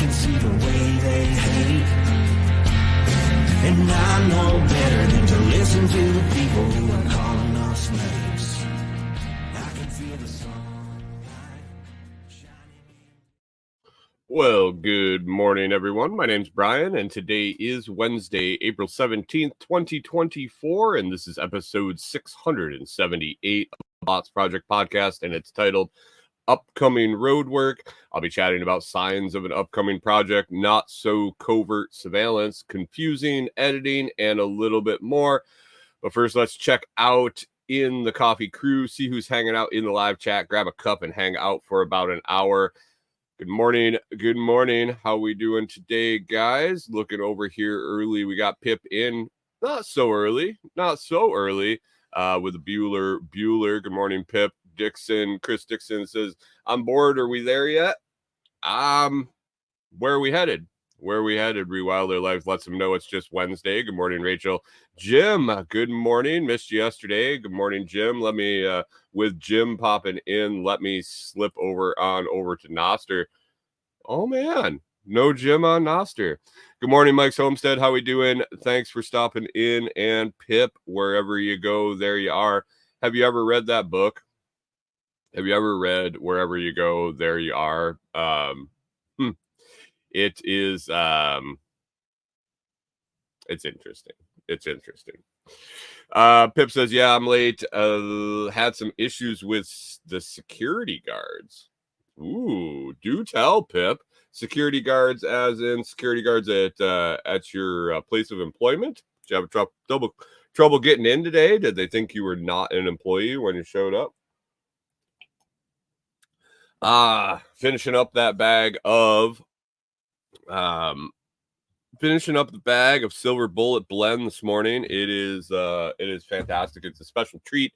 can see the way they hate. And I know better than to listen to the people who are calling us slaves. I can feel the sunlight shining. Well, good morning, everyone. My name's Brian, and today is Wednesday, April 17th, 2024, and this is episode 678 of the Lots Project podcast, and it's titled Upcoming Road Work. I'll be chatting about signs of an upcoming project, not so covert surveillance, confusing editing, and a little bit more. But first, let's check out in the coffee crew, see who's hanging out in the live chat, grab a cup and hang out for about an hour. Good morning. Good morning. How we doing today, guys? Looking over here early. We got Pip in. Not so early. With a Bueller. Good morning, Pip. Chris Dixon says, I'm bored. Are we there yet? Where are we headed? Rewild Their Life lets them know it's just Wednesday. Good morning, Rachel. Jim, good morning. Missed you yesterday. Good morning, Jim. Let me, with Jim popping in, let me slip over to Noster. Oh, man. No Jim on Noster. Good morning, Mike's Homestead. How we doing? Thanks for stopping in. And Pip, wherever you go, there you are. Have you ever read that book? Have you ever read Wherever You Go, There You Are? It is, it's interesting. Pip says, yeah, I'm late. Had some issues with the security guards. Ooh, do tell, Pip. Security guards as in security guards at your place of employment? Did you have trouble getting in today? Did they think you were not an employee when you showed up? Finishing up the bag of Silver Bullet blend this morning. It is fantastic. It's a special treat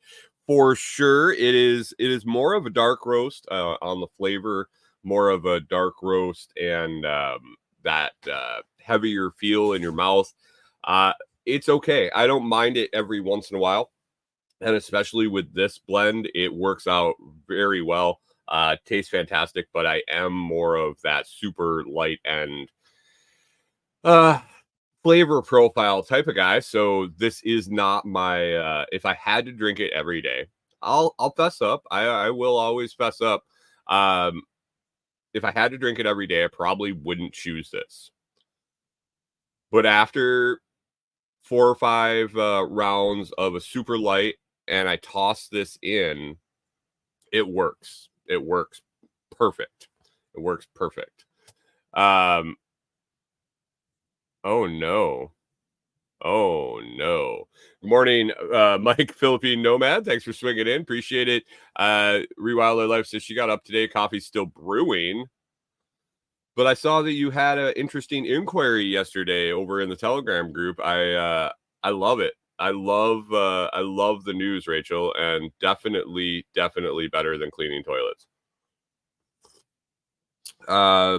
for sure. It is more of a dark roast on the flavor, more of a dark roast, and that heavier feel in your mouth. It's okay. I don't mind it every once in a while, and especially with this blend, it works out very well. Tastes fantastic, but I am more of that super light and flavor profile type of guy. So this is not my if I had to drink it every day, I'll fess up. I will always fess up. If I had to drink it every day, I probably wouldn't choose this. But after 4 or 5 rounds of a super light and I toss this in, it works. It works perfect. Oh no. Good morning, Mike, Philippine Nomad. Thanks for swinging in. Appreciate it. Rewild Their Life says she got up today. Coffee's still brewing. But I saw that you had an interesting inquiry yesterday over in the Telegram group. I love it. I love the news, Rachel, and definitely better than cleaning toilets.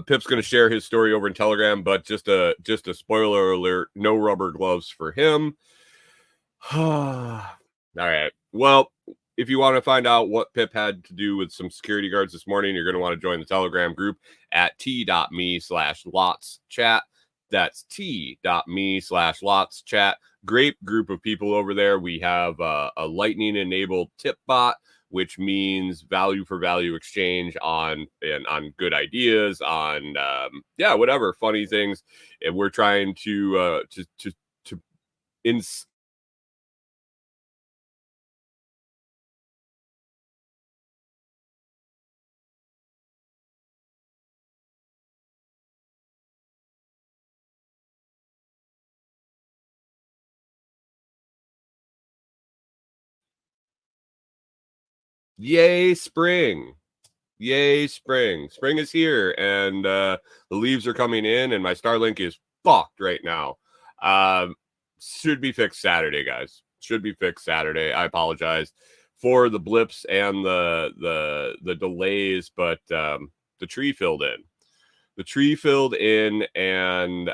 Pip's going to share his story over in Telegram, but just a spoiler alert, no rubber gloves for him. All right. Well, if you want to find out what Pip had to do with some security guards this morning, you're going to want to join the Telegram group at t.me/lotschat. That's t.me/lotschat. Great group of people over there. We have a lightning enabled tip bot, which means value for value exchange on good ideas, on whatever funny things. And we're trying to Yay, spring. Spring is here, and the leaves are coming in, and my Starlink is fucked right now. Should be fixed Saturday, guys. I apologize for the blips and the delays, but the tree filled in. And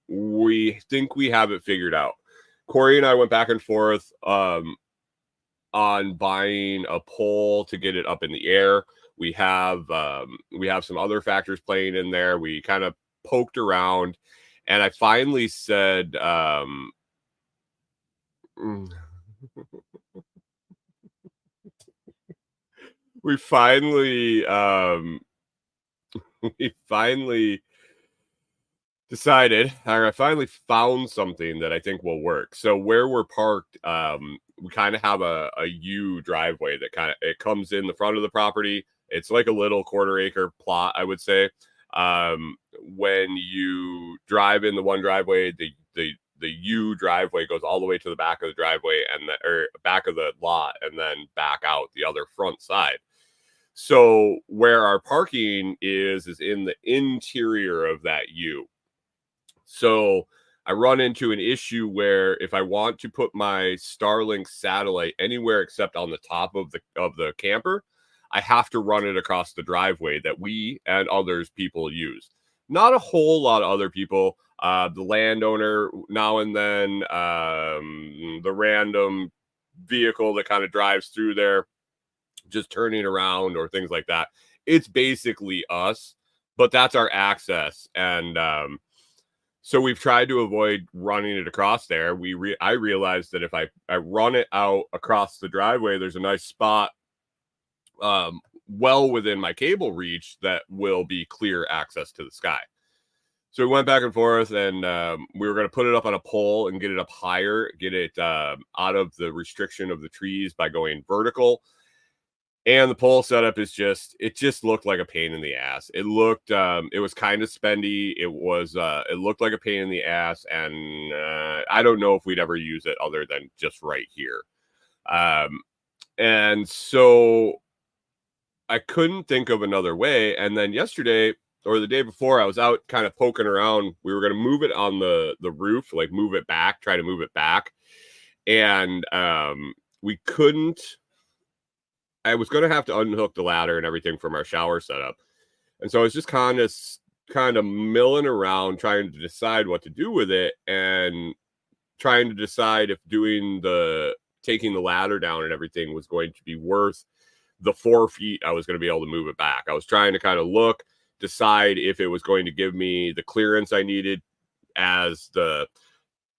we think we have it figured out. Corey and I went back and forth on buying a pole to get it up in the air. We have some other factors playing in there. We kind of poked around, and I finally said, we finally decided, or I finally found something that I think will work. So where we're parked, we kind of have a U driveway that it comes in the front of the property. It's like a little 1/4 acre plot, I would say. When you drive in the one driveway, the U driveway goes all the way to the back of the driveway or back of the lot, and then back out the other front side. So where our parking is in the interior of that U. So I run into an issue where if I want to put my Starlink satellite anywhere except on the top of the camper, I have to run it across the driveway that we and people use. Not a whole lot of other people. The landowner now and then, the random vehicle that kind of drives through there, just turning around or things like that. It's basically us, but that's our access. And so we've tried to avoid running it across there. I realized that if I run it out across the driveway, there's a nice spot well within my cable reach that will be clear access to the sky. So we went back and forth, and we were going to put it up on a pole and get it up higher, get it out of the restriction of the trees by going vertical. And the pole setup it just looked like a pain in the ass. It was kind of spendy. It looked like a pain in the ass. And I don't know if we'd ever use it other than just right here. And so I couldn't think of another way. And then yesterday or the day before, I was out kind of poking around. We were going to move it on the roof, like try to move it back. And we couldn't. I was going to have to unhook the ladder and everything from our shower setup. And so I was just kind of milling around trying to decide what to do with it, and trying to decide if taking the ladder down and everything was going to be worth the 4 feet I was going to be able to move it back. I was trying to kind of decide if it was going to give me the clearance I needed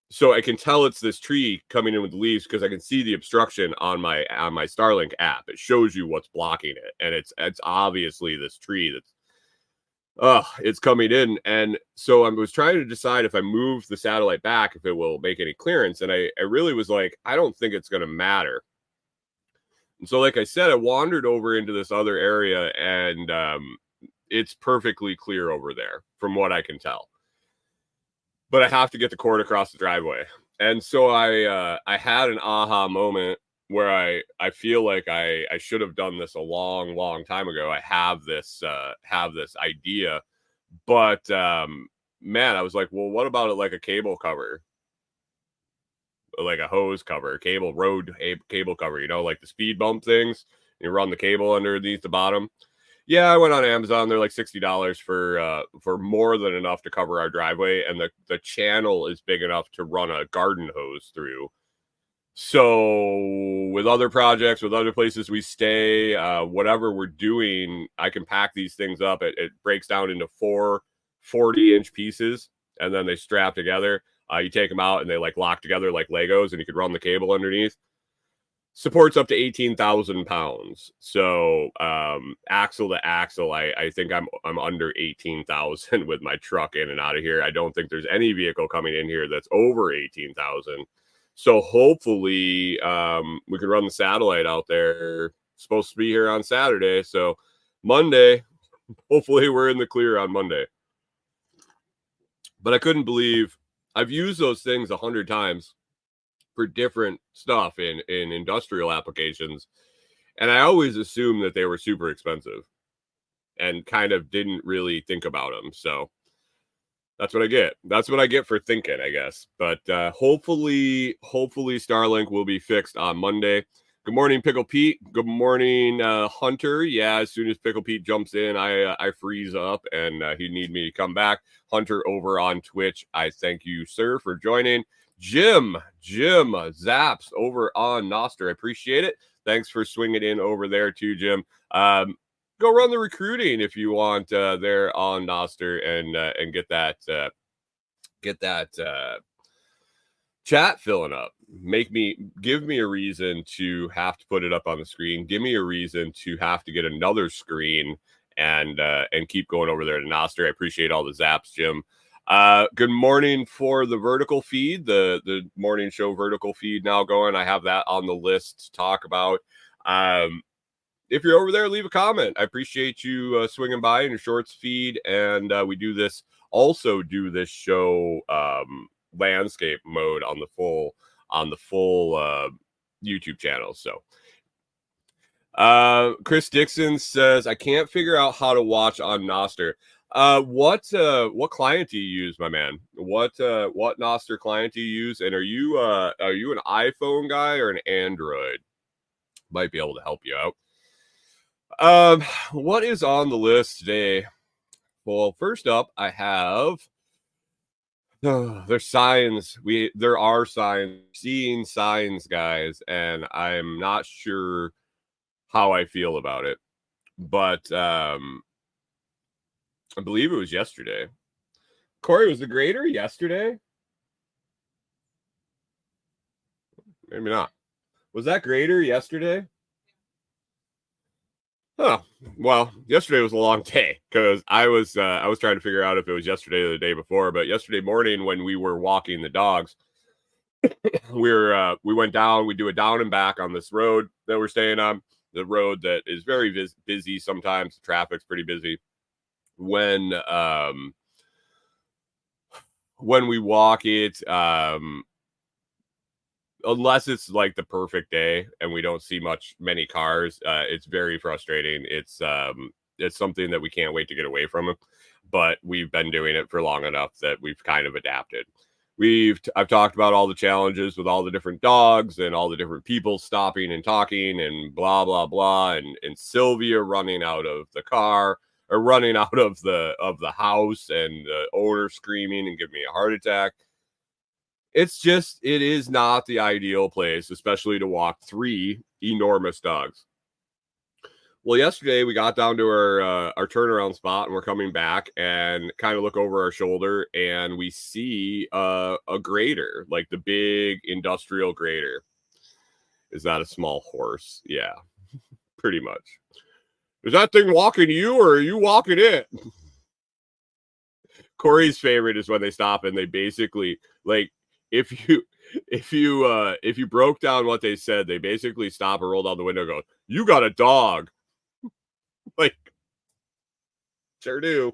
so I can tell it's this tree coming in with the leaves because I can see the obstruction on my Starlink app. It shows you what's blocking it, and it's obviously this tree it's coming in. And so I was trying to decide if I move the satellite back, if it will make any clearance. And I really was like, I don't think it's going to matter. And so, like I said, I wandered over into this other area, and it's perfectly clear over there from what I can tell. But I have to get the cord across the driveway. And so I had an aha moment where I feel like I should have done this a long, long time ago. I have this idea, but man, I was like, well, what about it like a cable cover? Like a hose cover, road cable cover, like the speed bump things. You run the cable underneath the bottom. Yeah, I went on Amazon. They're like $60 for more than enough to cover our driveway, and the channel is big enough to run a garden hose through. So with other projects, with other places we stay, whatever we're doing, I can pack these things up. It breaks down into 4 40-inch pieces, and then they strap together. You take them out, and they like lock together like Legos, and you could run the cable underneath. Supports up to 18,000 pounds. So axle to axle, I think I'm under 18,000 with my truck in and out of here. I don't think there's any vehicle coming in here that's over 18,000. So hopefully we can run the satellite out there. It's supposed to be here on Saturday. So Monday, hopefully we're in the clear on Monday. But I couldn't believe I've used those things 100 times for different stuff in industrial applications. And I always assumed that they were super expensive and kind of didn't really think about them. So that's what I get. That's what I get for thinking, I guess. But hopefully Starlink will be fixed on Monday. Good morning, Pickle Pete. Good morning, Hunter. Yeah, as soon as Pickle Pete jumps in, I freeze up, and he'd need me to come back. Hunter over on Twitch, I thank you, sir, for joining. Jim Zaps over on Noster. I appreciate it. Thanks for swinging in over there too, Jim. go run the recruiting if you want there on Noster and get that chat filling up. Give me a reason to have to put it up on the screen. Give me a reason to have to get another screen and keep going over there to Noster. I appreciate all the zaps, Jim. Good morning for the vertical feed, the morning show vertical feed now going. I have that on the list to talk about. If you're over there, leave a comment. I appreciate you swinging by in your shorts feed. And we do this show landscape mode on the full YouTube channel. So Chris Dixon says, I can't figure out how to watch on Noster. What client do you use, my man? What Noster client do you use? And are you an iPhone guy or an Android? Might be able to help you out. What is on the list today? Well, first up, I have there's signs. There are signs, seeing signs, guys, and I'm not sure how I feel about it. But I believe it was yesterday. Corey, was the grader yesterday? Maybe not. Was that grader yesterday? Oh, well, yesterday was a long day because I was trying to figure out if it was yesterday or the day before. But yesterday morning when we were walking the dogs, we went down. We do a down and back on this road that we're staying on. The road that is very busy. Sometimes the traffic's pretty busy. When we walk it, unless it's like the perfect day and we don't see many cars, it's very frustrating. It's something that we can't wait to get away from, but we've been doing it for long enough that we've kind of adapted. I've talked about all the challenges with all the different dogs and all the different people stopping and talking and blah blah blah, and Sylvia running out of the car or running out of the house, and the owner screaming and giving me a heart attack. It is not the ideal place, especially to walk 3 enormous dogs. Well, yesterday we got down to our turnaround spot and we're coming back and kind of look over our shoulder and we see a grader, like the big industrial grader. Is that a small horse? Yeah, pretty much. Is that thing walking you or are you walking it? Corey's favorite is when they stop and they basically, like, if you broke down what they said, they basically stop and roll down the window and go, "You got a dog." Like, sure do.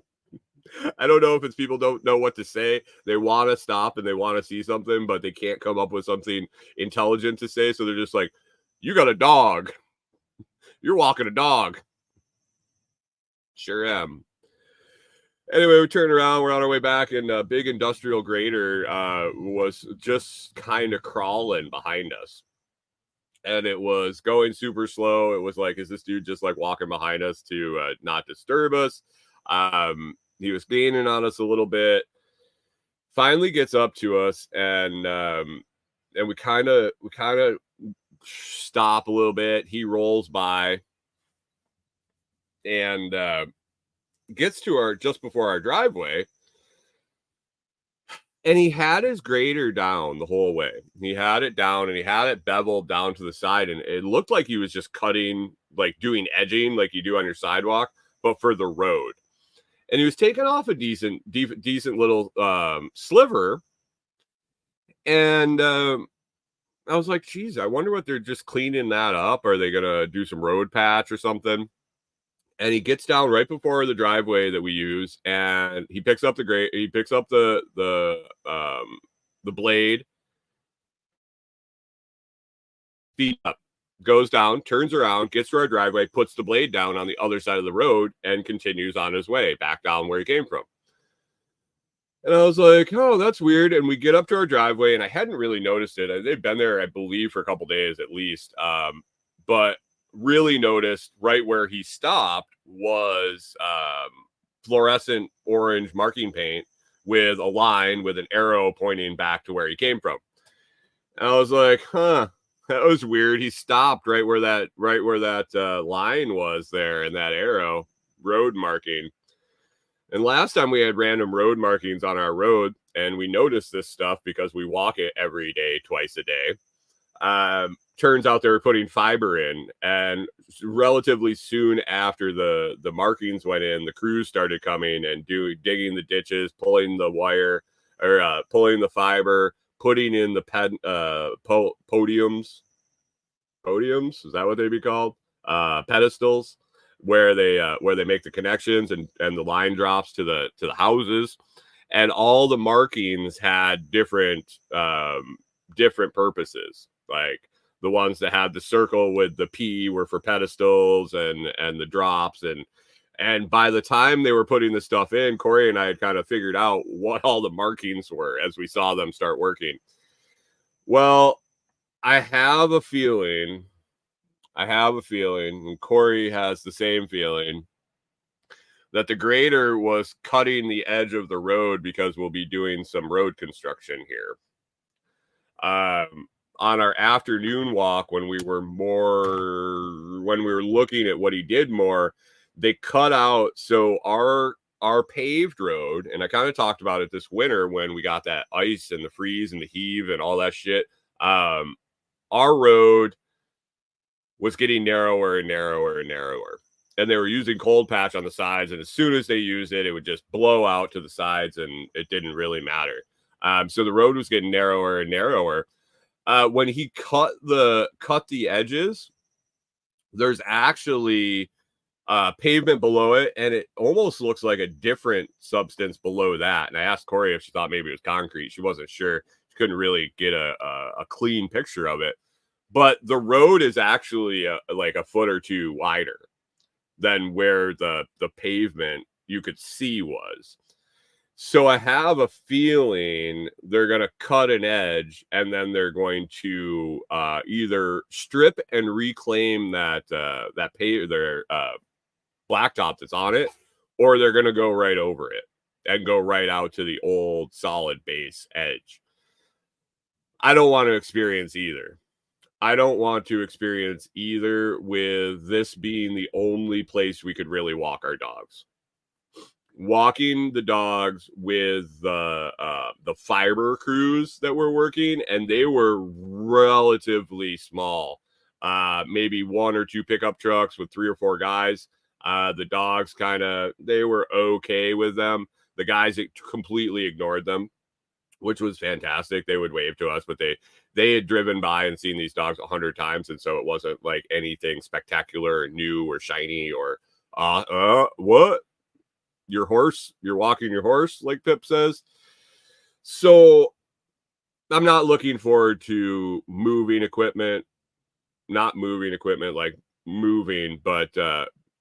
I don't know if it's people don't know what to say. They want to stop and they want to see something, but they can't come up with something intelligent to say. So they're just like, "You got a dog. You're walking a dog." Sure am. Anyway, we turn around. We're on our way back, and a big industrial grader was just kind of crawling behind us. And it was going super slow. It was like, is this dude just like walking behind us to not disturb us? He was gaining on us a little bit. Finally gets up to us, and we kind of stop a little bit. He rolls by and gets to just before our driveway. And he had his grader down the whole way. He had it down and he had it beveled down to the side. And it looked like he was just cutting, like doing edging like you do on your sidewalk, but for the road. And he was taking off a decent little sliver. And I was like, geez, I wonder what they're just cleaning that up. Are they going to do some road patch or something? And he gets down right before the driveway that we use, and he picks up the blade, feet up, goes down, turns around, gets to our driveway, puts the blade down on the other side of the road, and continues on his way back down where he came from. And I was like, oh, that's weird. And we get up to our driveway, and I hadn't really noticed it. They've been there, I believe, for a couple days at least. But really noticed right where he stopped was fluorescent orange marking paint with a line with an arrow pointing back to where he came from. And I was like, huh, That was weird. He stopped right where that line was there, and that arrow road marking. And last time we had random road markings on our road, and we noticed this stuff because we walk it every day, twice a day. Turns out they were putting fiber in, and relatively soon after the markings went in, the crews started coming and digging the ditches, pulling the wire, or pulling the fiber, putting in the podiums. Podiums, is that what they'd be called? Pedestals, where they make the connections and the line drops to the houses, and all the markings had different purposes. Like the ones that had the circle with the P were for pedestals and the drops, and by the time they were putting the stuff in, Corey and I had kind of figured out what all the markings were as we saw them start working. Well, I have a feeling, and Corey has the same feeling, that the grader was cutting the edge of the road because we'll be doing some road construction here. On our afternoon walk, when we were looking at what he did more, they cut out, so our paved road, and I kind of talked about it this winter when we got that ice and the freeze and the heave and all that shit. Our road was getting narrower and narrower and narrower, and they were using cold patch on the sides, and as soon as they used it, it would just blow out to the sides, and it didn't really matter. So the road was getting narrower and narrower. When he cut the edges, there's actually pavement below it, and it almost looks like a different substance below that. And I asked Corey if she thought maybe it was concrete. She wasn't sure. She couldn't really get a clean picture of it. But the road is actually like a foot or two wider than where the pavement you could see was. So I have a feeling they're going to cut an edge, and then they're going to either strip and reclaim that their blacktop that's on it, or they're going to go right over it and go right out to the old solid base edge. I don't want to experience either. With this being the only place we could really walk our dogs. Walking the dogs with the fiber crews that were working, and they were relatively small. Maybe one or two pickup trucks with 3 or 4 guys. The dogs they were okay with them. The guys completely ignored them, which was fantastic. They would wave to us, but they had driven by and seen these dogs 100 times, and so it wasn't like anything spectacular or new or shiny or what? Your horse? You're walking your horse, like Pip says. So I'm not looking forward to moving equipment. Not moving equipment like moving, but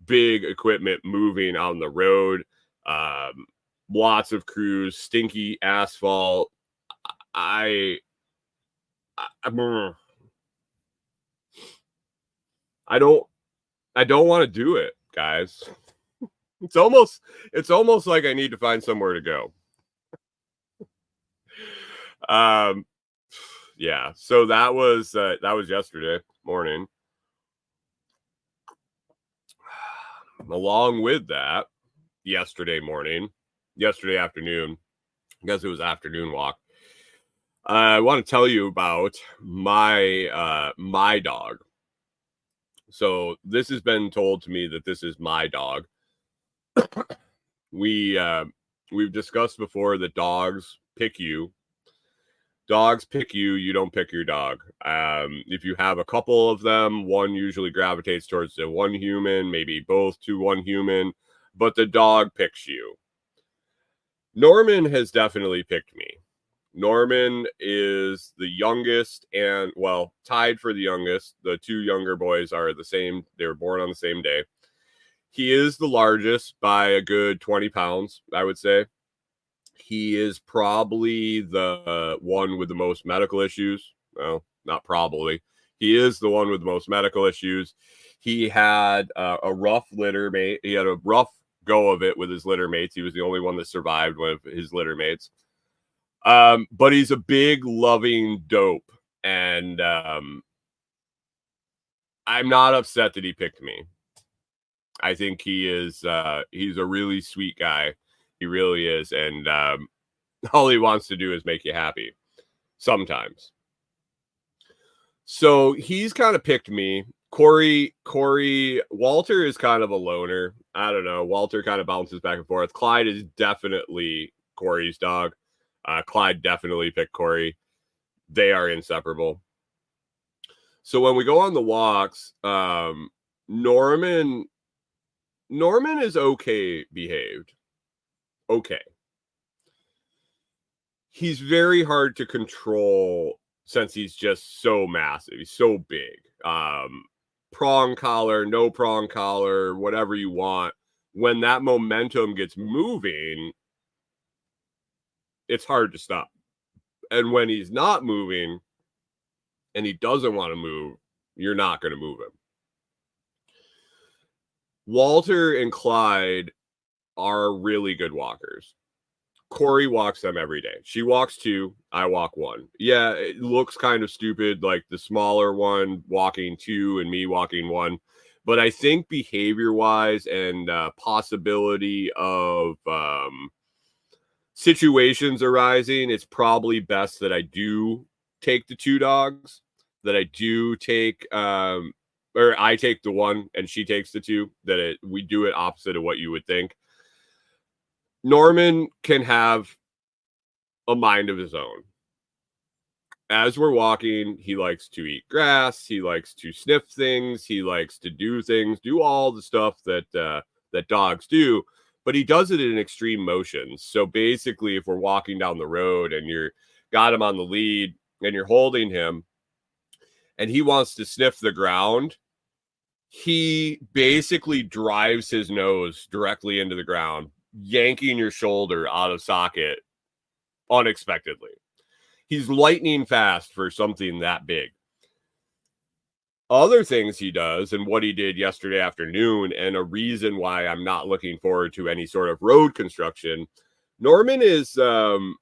big equipment moving on the road. Lots of crews, stinky asphalt. I don't want to do it, guys. It's almost like I need to find somewhere to go. Yeah. So that was yesterday morning. Along with that, yesterday afternoon, because it was afternoon walk, I want to tell you about my dog. So this has been told to me that this is my dog. We've discussed before that dogs pick you. You don't pick your dog. If you have a couple of them, one usually gravitates towards the one human, maybe both to one human, but the dog picks you. Norman has definitely picked me. Norman is the youngest and, well, tied for the youngest. The 2 younger boys are the same. They were born on the same day. He is the largest by a good 20 pounds, I would say. He is probably the one with the most medical issues. Well, not probably. He is the one with the most medical issues. He had a rough litter mate. He had a rough go of it with his litter mates. He was the only one that survived one of his litter mates. But he's a big, loving dope. And I'm not upset that he picked me. I think he's a really sweet guy. He really is. And all he wants to do is make you happy sometimes. So he's kind of picked me. Corey, Walter is kind of a loner. I don't know. Walter kind of bounces back and forth. Clyde is definitely Corey's dog. Clyde definitely picked Corey. They are inseparable. So when we go on the walks, Norman is okay behaved. Okay. He's very hard to control since he's just so massive. He's so big. Prong collar, no prong collar, whatever you want. When that momentum gets moving, it's hard to stop. And when he's not moving and he doesn't want to move, you're not going to move him. Walter and Clyde are really good walkers. Corey walks them every day. She walks 2, I walk 1. Yeah, it looks kind of stupid, like the smaller one walking 2 and me walking 1. But I think behavior-wise and possibility of situations arising, it's probably best that I do take the 2 dogs, that I do take, or I take the 1 and she takes the 2, that we do it opposite of what you would think. Norman can have a mind of his own. As we're walking, he likes to eat grass. He likes to sniff things. He likes to do things, do all the stuff that dogs do, but he does it in extreme motions. So basically, if we're walking down the road and you're got him on the lead and you're holding him and he wants to sniff the ground, he basically drives his nose directly into the ground, yanking your shoulder out of socket unexpectedly. He's lightning fast for something that big. Other things he does, and what he did yesterday afternoon, and a reason why I'm not looking forward to any sort of road construction, Norman is kind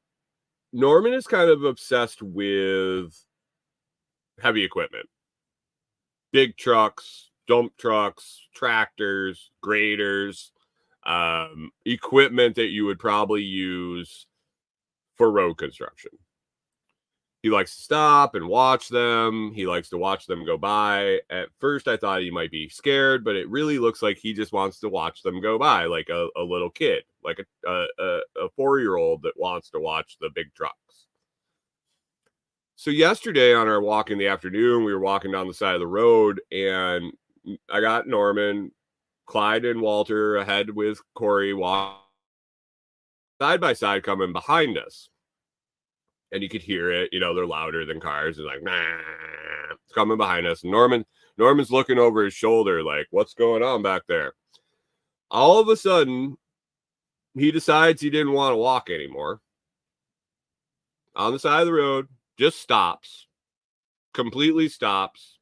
of obsessed with heavy equipment. Big trucks, dump trucks, tractors, graders, equipment that you would probably use for road construction. He likes to stop and watch them. He likes to watch them go by. At first, I thought he might be scared, but it really looks like he just wants to watch them go by, like a little kid, like a 4-year-old that wants to watch the big trucks. So yesterday on our walk in the afternoon, we were walking down the side of the road, and I got Norman, Clyde, and Walter ahead with Corey walking side by side coming behind us. And you could hear it, they're louder than cars. It's like, nah, it's coming behind us. Norman's looking over his shoulder, like, what's going on back there? All of a sudden, he decides he didn't want to walk anymore. On the side of the road, just stops, completely stops.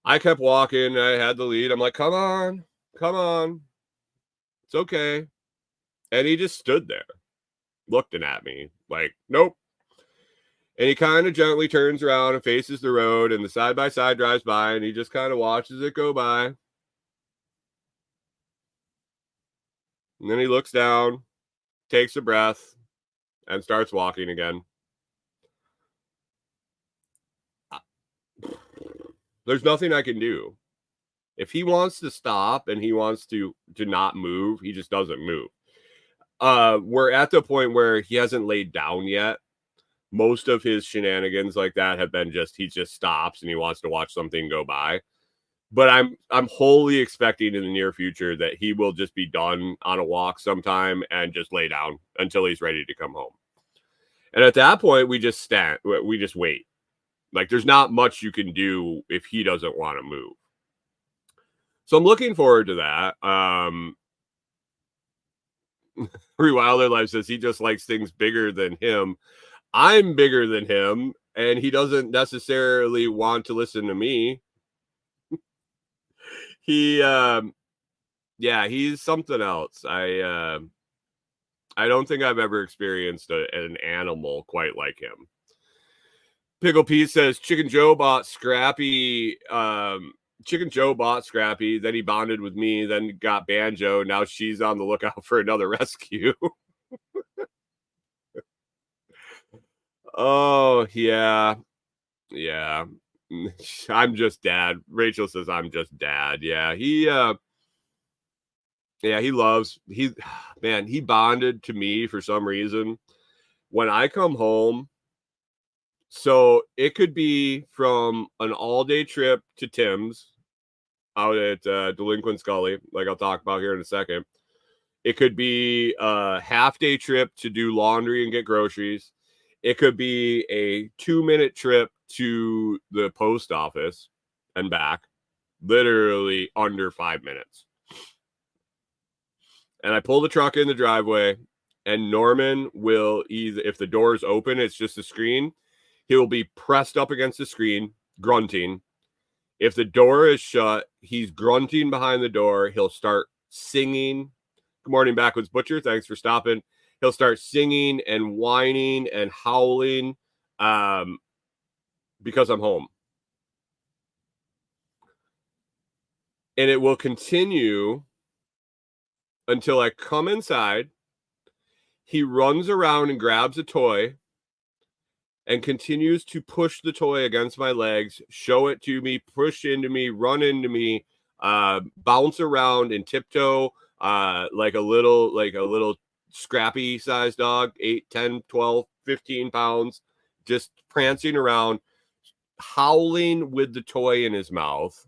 I kept walking. I had the lead. I'm like, come on. It's okay. And he just stood there, looking at me like, nope. And he kind of gently turns around and faces the road, and the side by side drives by, and he just kind of watches it go by. And then he looks down, takes a breath, and starts walking again. There's nothing I can do. If he wants to stop and he wants to not move, he just doesn't move. We're at the point where he hasn't laid down yet. Most of his shenanigans like that have been he just stops and he wants to watch something go by. But I'm wholly expecting in the near future that he will just be done on a walk sometime and just lay down until he's ready to come home. And at that point, we just wait. Like, there's not much you can do if he doesn't want to move. So I'm looking forward to that. Rewilder Life says he just likes things bigger than him. I'm bigger than him, and he doesn't necessarily want to listen to me. He's something else. I don't think I've ever experienced an animal quite like him. Pickle Pete says Chicken Joe bought Scrappy. Chicken Joe bought Scrappy. Then he bonded with me. Then got Banjo. Now she's on the lookout for another rescue. Oh yeah, yeah. I'm just dad. Rachel says I'm just dad. Yeah, he loves man, he bonded to me for some reason. When I come home, so it could be from an all-day trip to Tim's out at Delinquent Scully, like I'll talk about here in a second. It could be a half-day trip to do laundry and get groceries. It could be a 2-minute trip to the post office and back, literally under 5 minutes. And I pull the truck in the driveway, and Norman will either, if the door is open, it's just a screen, he will be pressed up against the screen, grunting. If the door is shut, he's grunting behind the door. He'll start singing. Good morning, Backwoods Butcher. Thanks for stopping. He'll start singing and whining and howling because I'm home. And it will continue until I come inside. He runs around and grabs a toy and continues to push the toy against my legs, show it to me, push into me, run into me, bounce around and tiptoe like a little scrappy sized dog, 8, 10, 12, 15 pounds, just prancing around, howling with the toy in his mouth.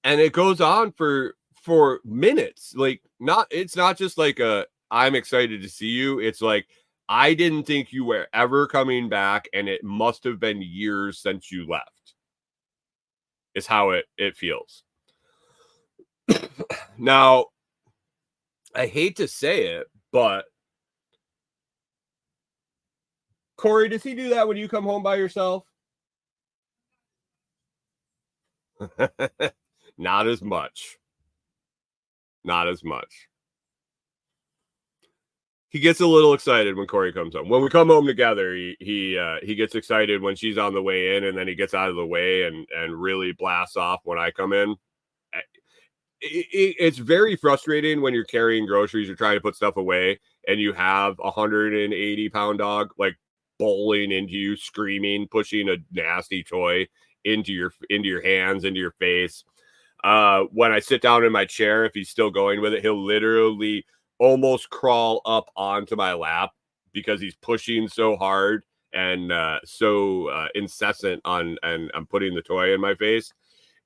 And it goes on for minutes. Like, it's not just like I'm excited to see you. It's like, I didn't think you were ever coming back, and it must have been years since you left. Is how it feels. Now, I hate to say it, but Corey, does he do that when you come home by yourself? Not as much. Not as much. He gets a little excited when Corey comes home. When we come home together, he gets excited when she's on the way in, and then he gets out of the way and really blasts off when I come in. It's very frustrating when you're carrying groceries, you're trying to put stuff away, and you have a 180-pound dog like bowling into you, screaming, pushing a nasty toy into your hands, into your face. When I sit down in my chair, if he's still going with it, he'll literally almost crawl up onto my lap because he's pushing so hard and so incessant on, and I'm putting the toy in my face.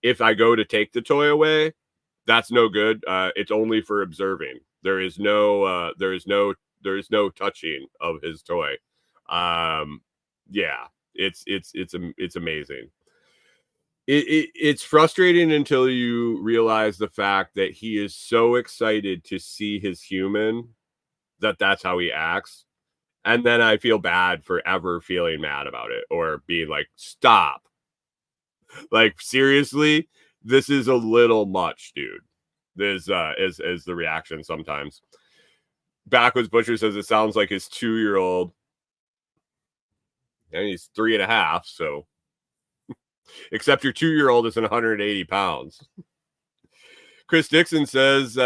If I go to take the toy away, that's no good. It's only for observing. There is no touching of his toy. Yeah, it's amazing. It's frustrating until you realize the fact that he is so excited to see his human that's how he acts. And then I feel bad for ever feeling mad about it or being like, stop. Like, seriously, this is a little much, dude. This is the reaction sometimes. Backwoods Butcher says it sounds like his 2-year-old. And he's 3.5, so except your 2-year-old is 180 pounds. Chris Dixon says,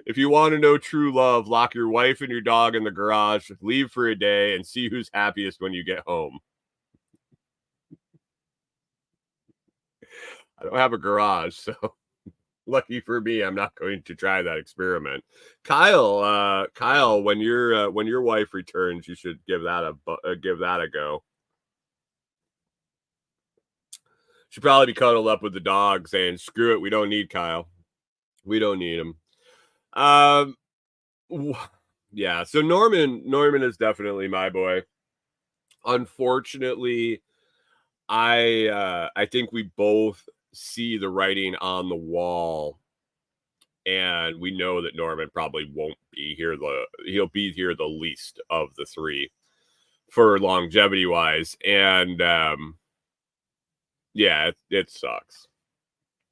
if you want to know true love, lock your wife and your dog in the garage, leave for a day, and see who's happiest when you get home. I don't have a garage, so lucky for me, I'm not going to try that experiment. Kyle, when your wife returns, you should give that a go. Should probably be cuddled up with the dog, saying, "Screw it, we don't need Kyle. We don't need him." Yeah. So Norman is definitely my boy. Unfortunately, I think we both see the writing on the wall, and we know that Norman probably won't be here. He'll be here the least of the three for longevity wise, and yeah, it sucks.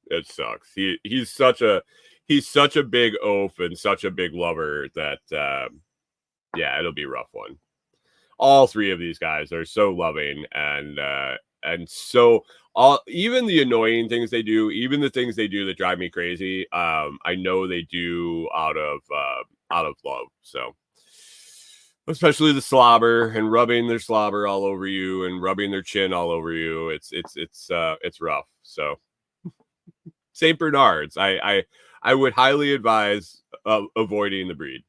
It sucks. He's such a big oaf and such a big lover that it'll be a rough one. All three of these guys are so loving and so even the annoying things they do, even the things they do that drive me crazy, I know they do out of love. So especially the slobber and rubbing their slobber all over you and rubbing their chin all over you. It's rough. So St. Bernards, I would highly advise avoiding the breed.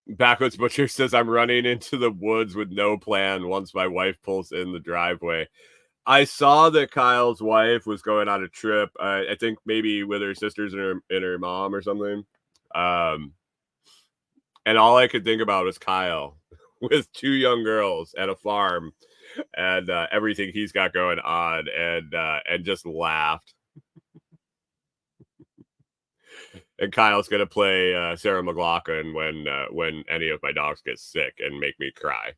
Backwoods Butcher says, I'm running into the woods with no plan once my wife pulls in the driveway. I saw that Kyle's wife was going on a trip. I think maybe with her sisters and her mom or something. And all I could think about was Kyle with 2 young girls at a farm and everything he's got going on, and just laughed. And Kyle's gonna play Sarah McLachlan when any of my dogs get sick and make me cry.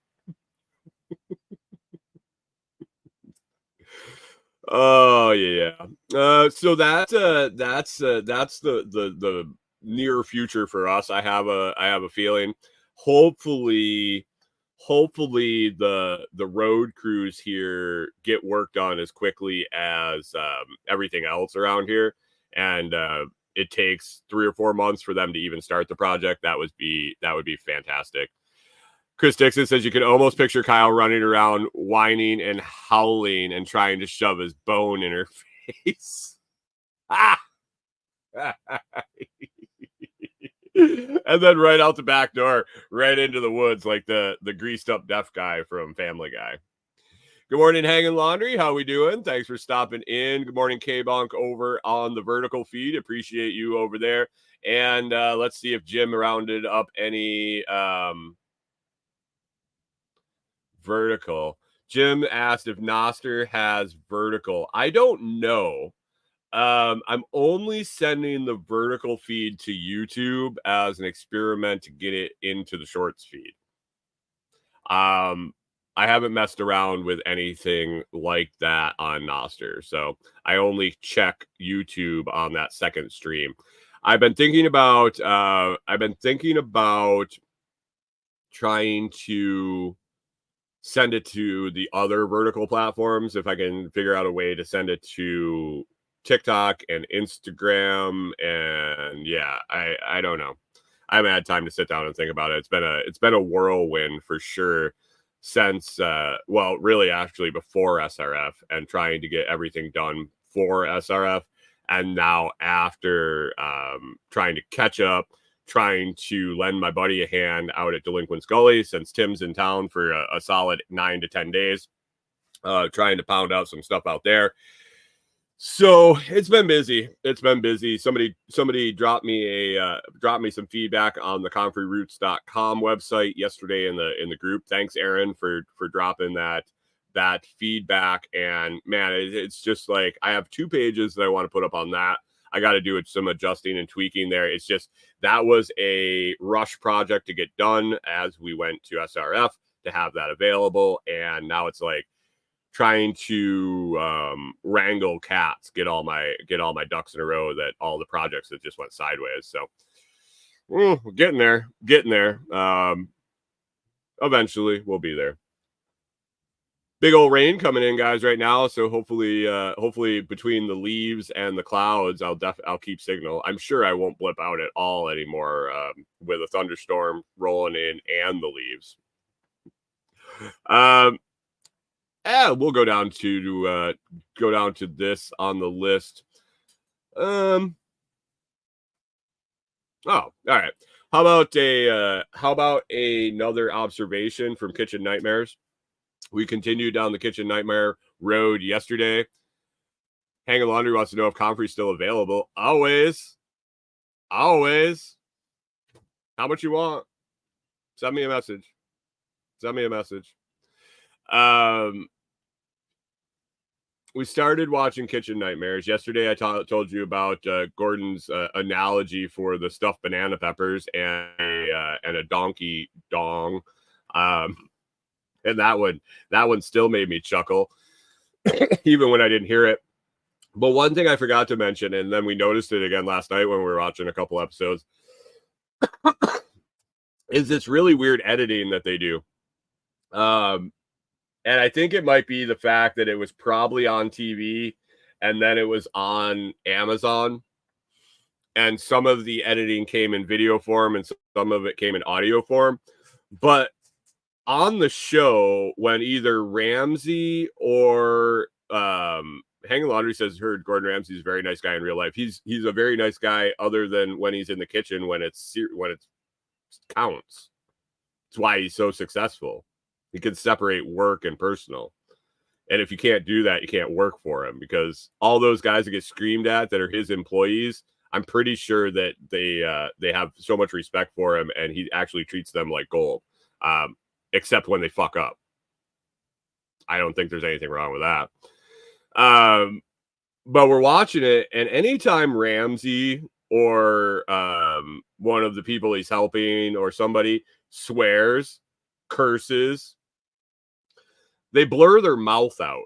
Oh yeah. So that's the near future for us. I have a feeling. Hopefully the road crews here get work done as quickly as everything else around here, and it takes 3 or 4 months for them to even start the project. That would be fantastic. Chris Dixon says you can almost picture Kyle running around whining and howling and trying to shove his bone in her face. Ah! And then right out the back door, right into the woods like the greased up deaf guy from Family Guy. Good morning, Hanging Laundry. How we doing? Thanks for stopping in. Good morning, K-Bonk over on the vertical feed. Appreciate you over there. And let's see if Jim rounded up any vertical. Jim asked if Noster has vertical. I don't know. I'm only sending the vertical feed to YouTube as an experiment to get it into the shorts feed. I haven't messed around with anything like that on Noster, so I only check YouTube on that second stream. I've been thinking about trying to send it to the other vertical platforms if I can figure out a way to send it to TikTok and Instagram, and yeah, I don't know. I haven't had time to sit down and think about it. It's been a whirlwind for sure since really actually before SRF and trying to get everything done for SRF, and now after trying to catch up, trying to lend my buddy a hand out at Delinquent's Gully since Tim's in town for a solid 9 to 10 days, trying to pound out some stuff out there. So it's been busy. Somebody dropped me some feedback on the comfreyroots.com website yesterday in the group. Thanks, Aaron, for dropping that feedback. And man, it's just like I have 2 pages that I want to put up on that. I got to do some adjusting and tweaking there. It's just that was a rush project to get done as we went to SRF to have that available, and now it's like trying to wrangle cats, get all my ducks in a row, that all the projects that just went sideways. So getting there. Eventually we'll be there. Big old rain coming in, guys, right now. So hopefully between the leaves and the clouds, I'll keep signal. I'm sure I won't blip out at all anymore with a thunderstorm rolling in and the leaves. We'll go down to this on the list. Oh, all right. How about another observation from Kitchen Nightmares? We continued down the Kitchen Nightmare road yesterday. Hanging Laundry wants to know if Comfrey's still available. Always. How much you want? Send me a message. We started watching Kitchen Nightmares. Yesterday I told you about Gordon's analogy for the stuffed banana peppers and a donkey dong. And that one still made me chuckle, even when I didn't hear it. But one thing I forgot to mention, and then we noticed it again last night when we were watching a couple episodes, is this really weird editing that they do. And I think it might be the fact that it was probably on TV and then it was on Amazon. And some of the editing came in video form and some of it came in audio form. But on the show, when either Ramsey or Hanging Laundry says heard Gordon Ramsay's a very nice guy in real life. He's a very nice guy other than when he's in the kitchen when it counts. It's why he's so successful. He can separate work and personal. And if you can't do that, you can't work for him, because all those guys that get screamed at that are his employees, I'm pretty sure that they have so much respect for him and he actually treats them like gold. Except when they fuck up. I don't think there's anything wrong with that. But we're watching it, and anytime Ramsey or one of the people he's helping or somebody swears, curses, they blur their mouth out.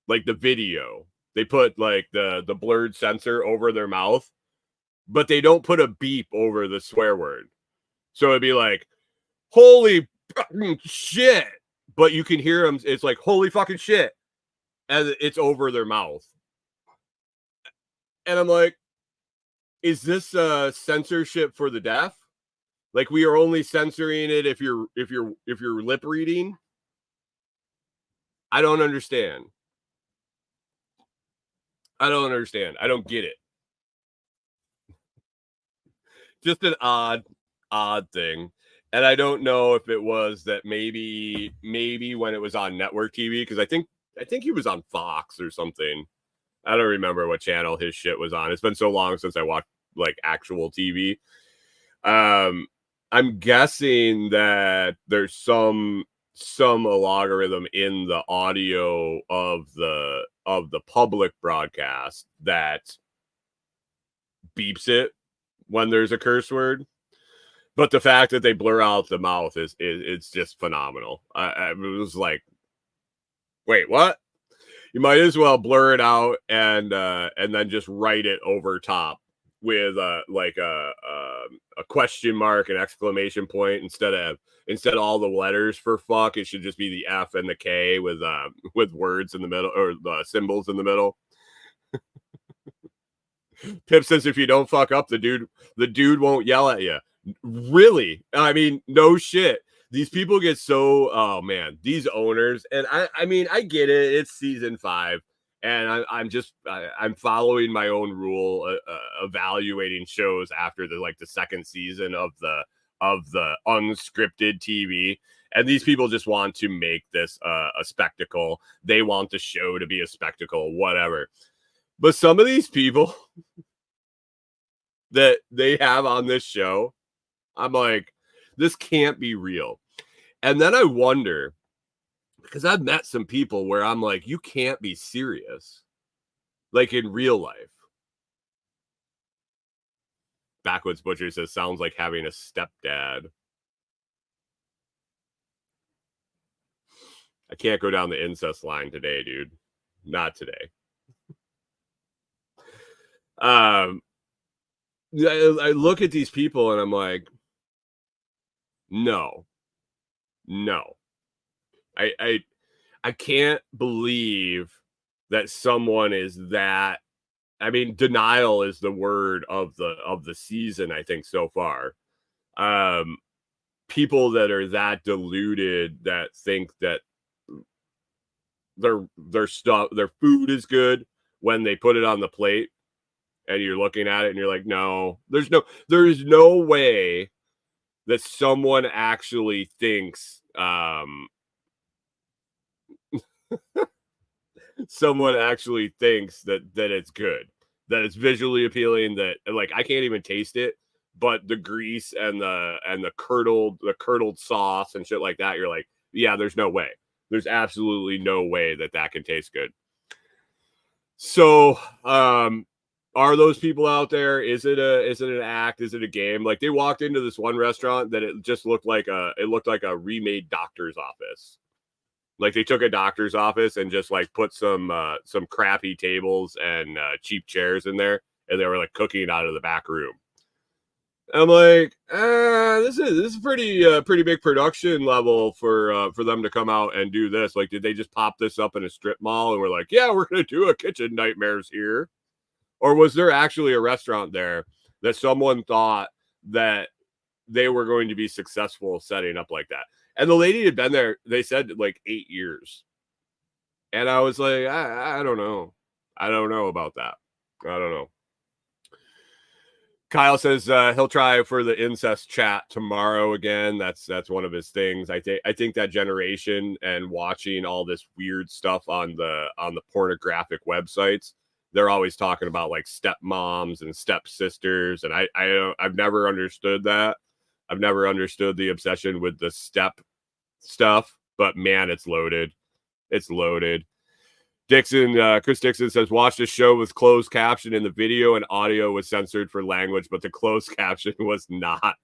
Like the video. They put like the blurred sensor over their mouth, but they don't put a beep over the swear word. So it'd be like, holy shit. But you can hear them. It's like, holy fucking shit. And it's over their mouth. And I'm like, is this censorship for the deaf? Like, we are only censoring it if you're lip reading? I don't understand. I don't get it. Just an odd thing. And I don't know if it was that maybe when it was on network TV, because I think he was on Fox or something. I don't remember what channel his shit was on. It's been so long since I watched like actual TV. I'm guessing that there's some algorithm in the audio of the public broadcast that beeps it when there's a curse word. But the fact that they blur out the mouth is it's just phenomenal. I was like, wait, what? You might as well blur it out and then just write it over top with like a question mark, an exclamation point instead of all the letters for fuck. It should just be the F and the K with words in the middle, or the symbols in the middle. Pip says if you don't fuck up, the dude won't yell at you. Really? I mean, no shit. These people get so, oh man, these owners, and I mean, I get it. It's season 5, and I'm following my own rule, evaluating shows after the second season of the unscripted TV. And these people just want to make this a spectacle. They want the show to be a spectacle, whatever. But some of these people that they have on this show, I'm like, this can't be real. And then I wonder, because I've met some people where I'm like, you can't be serious, like in real life. Backwoods Butcher says, sounds like having a stepdad. I can't go down the incest line today, dude. Not today. I look at these people and I'm like, no. I can't believe that someone is that. I mean, denial is the word of the season, I think, so far. People that are that deluded that think that their food is good when they put it on the plate and you're looking at it and you're like, no, there's no way that someone actually thinks someone actually thinks that it's good, that it's visually appealing, that like I can't even taste it, but the grease and the curdled sauce and shit like that, you're like, yeah, there's no way. There's absolutely no way that can taste good. So, are those people out there? Is it an act? Is it a game? Like, they walked into this one restaurant that it just looked like a remade doctor's office. Like, they took a doctor's office and just like put some crappy tables and cheap chairs in there, and they were like cooking out of the back room. I'm like, this is pretty big production level for them to come out and do this. Like, did they just pop this up in a strip mall and we're like, yeah, we're gonna do a Kitchen Nightmares here? Or was there actually a restaurant there that someone thought that they were going to be successful setting up like that? And the lady had been there, they said, like 8 years. And I was like, I don't know. I don't know about that. I don't know. Kyle says he'll try for the incest chat tomorrow again. That's one of his things. I think that generation and watching all this weird stuff on the pornographic websites, they're always talking about like stepmoms and stepsisters, and I've never understood that. I've never understood the obsession with the step stuff, but man, it's loaded. It's loaded. Chris Dixon says, watch the show with closed caption and the video and audio was censored for language, but the closed caption was not.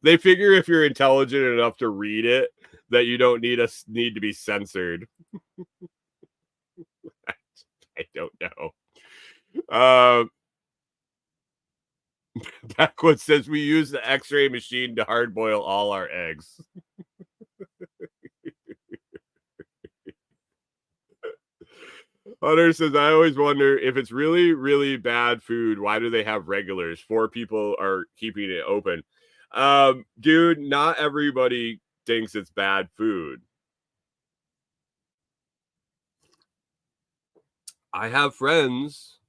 They figure if you're intelligent enough to read it, that you don't need to be censored. I don't know. Backwood says, we use the x-ray machine to hard boil all our eggs. Hunter says, I always wonder if it's really, really bad food, why do they have regulars? 4 people are keeping it open. Dude, not everybody thinks it's bad food. I have friends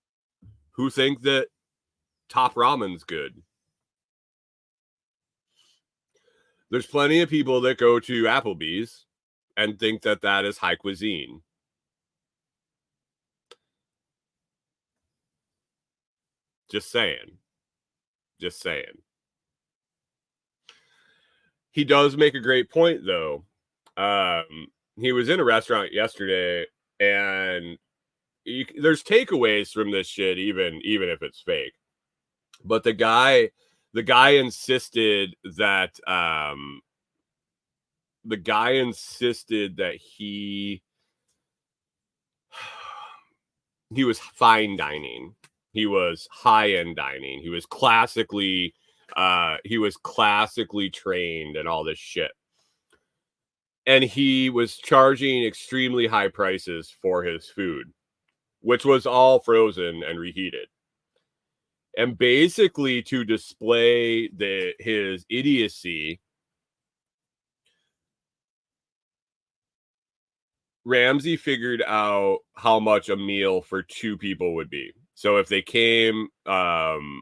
who think that Top Ramen's good. There's plenty of people that go to Applebee's and think that that is high cuisine. Just saying. Just saying. He does make a great point, though. He was in a restaurant yesterday, and there's takeaways from this shit, even if it's fake. But the guy insisted that he was fine dining. He was high-end dining. He was classically trained and all this shit. And he was charging extremely high prices for his food, which was all frozen and reheated. And basically to display his idiocy, Ramsey figured out how much a meal for 2 people would be. So if they came in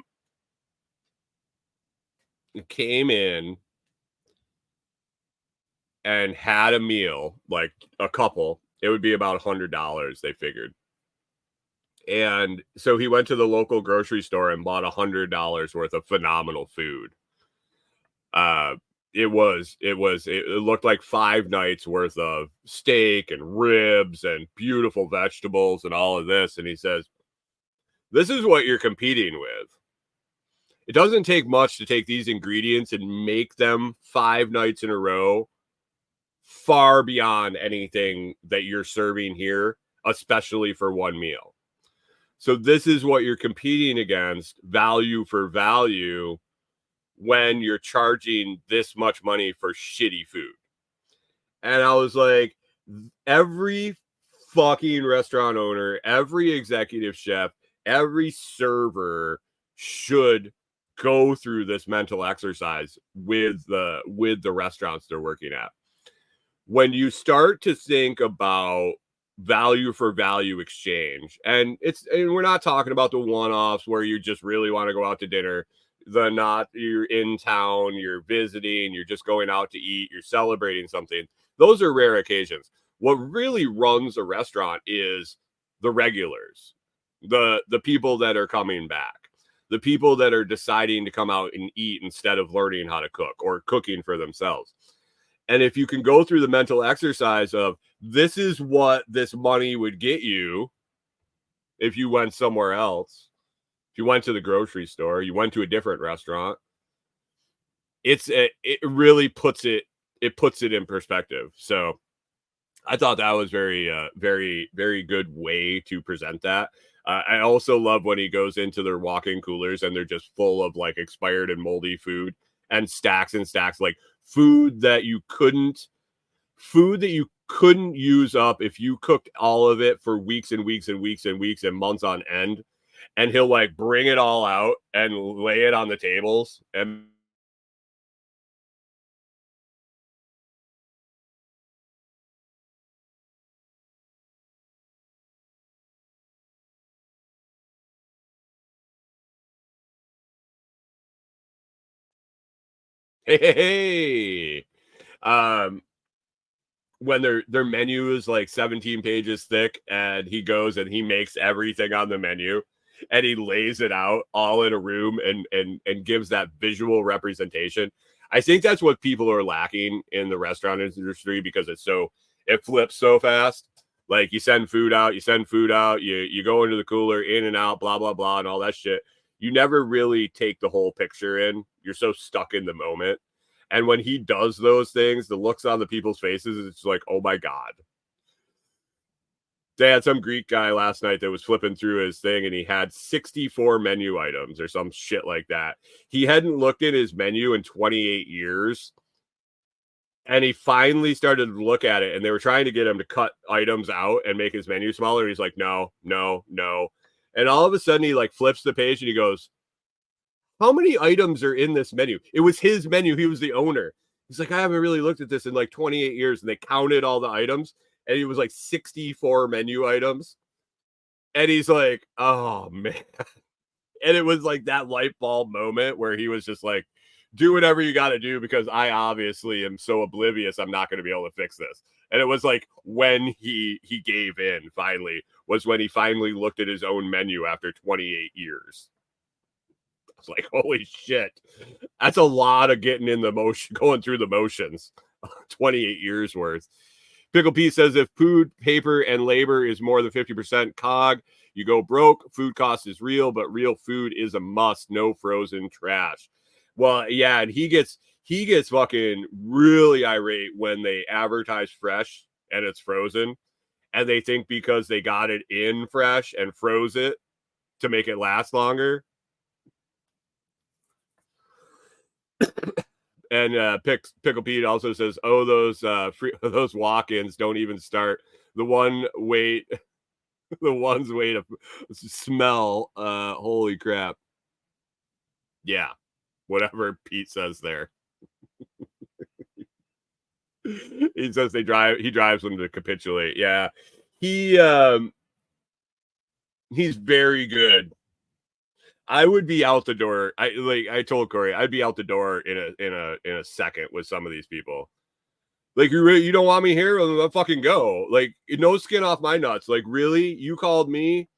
and had a meal, like a couple, it would be about $100, they figured. And so he went to the local grocery store and bought $100 worth of phenomenal food. It looked like 5 nights worth of steak and ribs and beautiful vegetables and all of this. And he says, this is what you're competing with. It doesn't take much to take these ingredients and make them 5 nights in a row far beyond anything that you're serving here, especially for one meal. So this is what you're competing against, value for value, when you're charging this much money for shitty food. And I was like, every fucking restaurant owner, every executive chef, every server should go through this mental exercise with the restaurants they're working at. When you start to think about value for value exchange, and we're not talking about the one-offs where you just really want to go out to dinner, you're in town, you're visiting, you're just going out to eat, you're celebrating something. Those are rare occasions. What really runs a restaurant is the regulars, the people that are coming back, the people that are deciding to come out and eat instead of learning how to cook or cooking for themselves. And if you can go through the mental exercise of, this is what this money would get you if you went somewhere else, if you went to the grocery store, you went to a different restaurant, it really puts it in perspective. So I thought that was very, very good way to present that. I also love when he goes into their walk-in coolers and they're just full of like expired and moldy food and stacks, like food that you couldn't use up if you cooked all of it for weeks and weeks and weeks and weeks and months on end. And he'll like bring it all out and lay it on the tables and hey, um, when their menu is like 17 pages thick and he goes and he makes everything on the menu and he lays it out all in a room and gives that visual representation. I think that's what people are lacking in the restaurant industry because it flips so fast. Like you send food out, you go into the cooler, in and out, blah blah blah and all that shit. You never really take the whole picture in. You're so stuck in the moment. And when he does those things, the looks on the people's faces, it's like, oh my God. They had some Greek guy last night that was flipping through his thing and he had 64 menu items or some shit like that. He hadn't looked at his menu in 28 years. And he finally started to look at it and they were trying to get him to cut items out and make his menu smaller. He's like, no, no, no. And all of a sudden he like flips the page and he goes, how many items are in this menu? It was his menu. He was the owner. He's like, I haven't really looked at this in like 28 years. And they counted all the items and it was like 64 menu items. And he's like, oh man. And it was like that light bulb moment where he was just like, do whatever you got to do because I obviously am so oblivious. I'm not going to be able to fix this. And it was like when he gave in finally was when he finally looked at his own menu after 28 years. Like, holy shit. That's a lot of getting in the motion, going through the motions. 28 years worth. Pickle Pete says if food, paper, and labor is more than 50% COG, you go broke. Food cost is real, but real food is a must. No frozen trash. Well, yeah, and he gets fucking really irate when they advertise fresh and it's frozen. And they think because they got it in fresh and froze it to make it last longer. And Pickle Pete also says, "Oh, those walk-ins don't even start. The ones wait to smell. Holy crap! Yeah, whatever Pete says there. He says he drives them to capitulate. Yeah, he's very good. I would be out the door. I told Corey, I'd be out the door in a second with some of these people. Like you don't want me here? I'll fucking go. Like no skin off my nuts. Like really, you called me.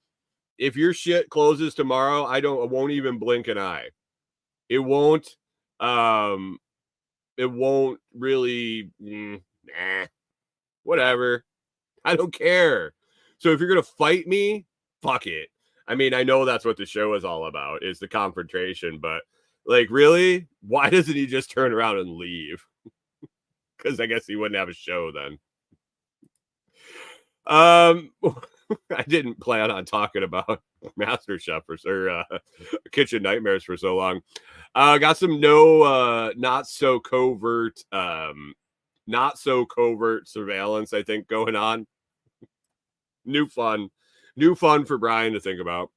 If your shit closes tomorrow, I won't even blink an eye. It won't. It won't really. Whatever. I don't care. So if you're gonna fight me, fuck it. I mean, I know that's what the show is all about, is the confrontation, but like really, why doesn't he just turn around and leave? Because I guess he wouldn't have a show then. I didn't plan on talking about MasterChef or Kitchen Nightmares for so long. Got some not so covert surveillance, I think, going on. New fun for Brian to think about.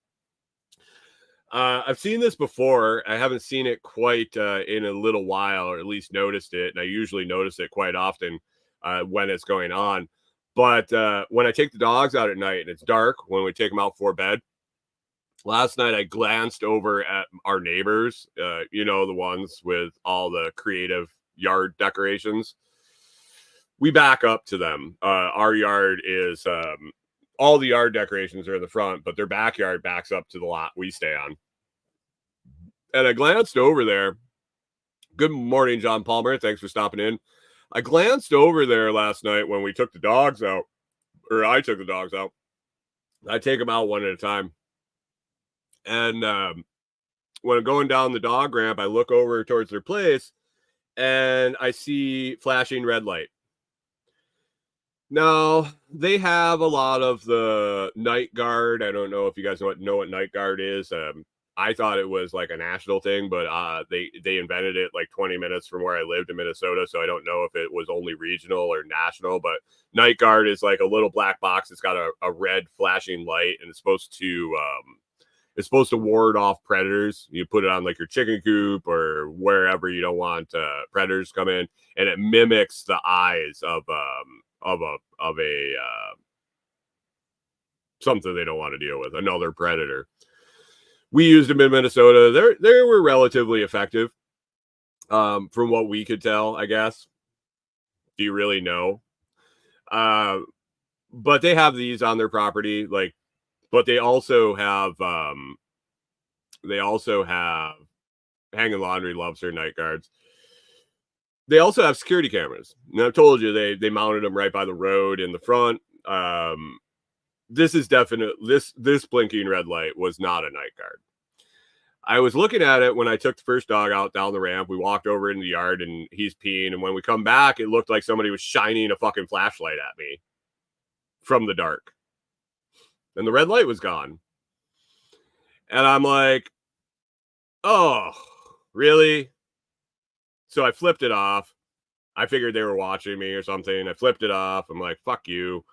I've seen this before. I haven't seen it quite in a little while, or at least noticed it. And I usually notice it quite often when it's going on. But when I take the dogs out at night and it's dark, when we take them out for bed, last night I glanced over at our neighbors, the ones with all the creative yard decorations. We back up to them. Our yard is all the yard decorations are in the front, but their backyard backs up to the lot we stay on. And I glanced over there. Good morning, John Palmer. Thanks for stopping in. I glanced over there last night when we took the dogs out, or I took the dogs out. I take them out one at a time. And when I'm going down the dog ramp, I look over towards their place and I see flashing red light. No, they have a lot of the night guard. I don't know if you guys know what night guard is. I thought it was like a national thing, but they invented it like 20 minutes from where I lived in Minnesota, so I don't know if it was only regional or national. But night guard is like a little black box. It's got a red flashing light, and it's supposed to ward off predators. You put it on like your chicken coop or wherever you don't want predators come in, and it mimics the eyes of a something they don't want to deal with, another predator. We used them in Minnesota. They were relatively effective, from what we could tell, I guess. Do you really know? But they have these on their property, like, but they also have Hanging Laundry loves their night guards. They also have security cameras. And I've told you they mounted them right by the road in the front. This is definite. This blinking red light was not a night guard. I was looking at it when I took the first dog out down the ramp. We walked over in the yard and he's peeing. And when we come back, it looked like somebody was shining a fucking flashlight at me from the dark. And the red light was gone. And I'm like, oh, really? So I flipped it off. I figured they were watching me or something. I flipped it off. I'm like, fuck you.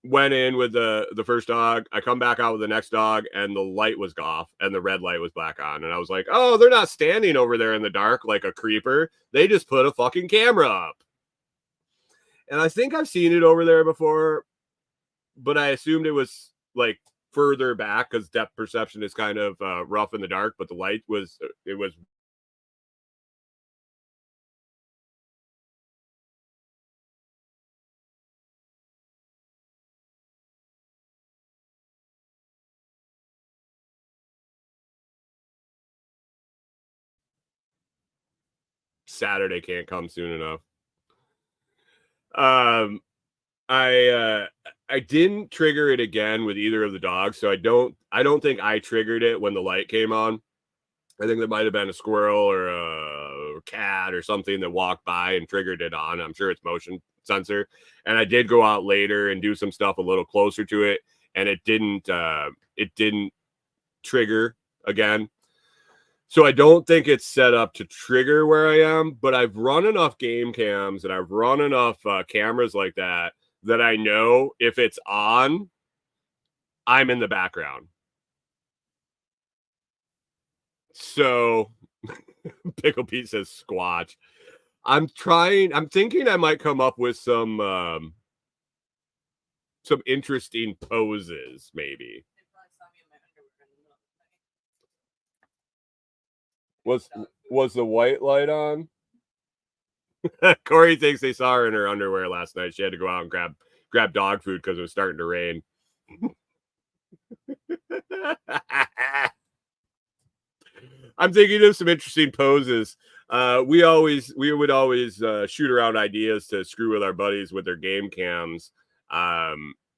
Went in with the first dog. I come back out with the next dog and the light was off and the red light was back on. And I was like, oh, they're not standing over there in the dark like a creeper. They just put a fucking camera up. And I think I've seen it over there before, but I assumed it was like further back because depth perception is kind of rough in the dark, but the light was Saturday can't come soon enough. I didn't trigger it again with either of the dogs, so I don't think I triggered it when the light came on. I think there might have been a squirrel or a cat or something that walked by and triggered it on. I'm sure it's motion sensor. And I did go out later and do some stuff a little closer to it, and it didn't trigger again. So I don't think it's set up to trigger where I am, but I've run enough game cams and I've run enough cameras like that I know if it's on, I'm in the background. So Pickle Pete says squatch. I'm thinking I might come up with some interesting poses, maybe. Was the white light on? Corey thinks they saw her in her underwear last night. She had to go out and grab dog food because it was starting to rain. I'm thinking of some interesting poses. We would always shoot around ideas to screw with our buddies with their game cams.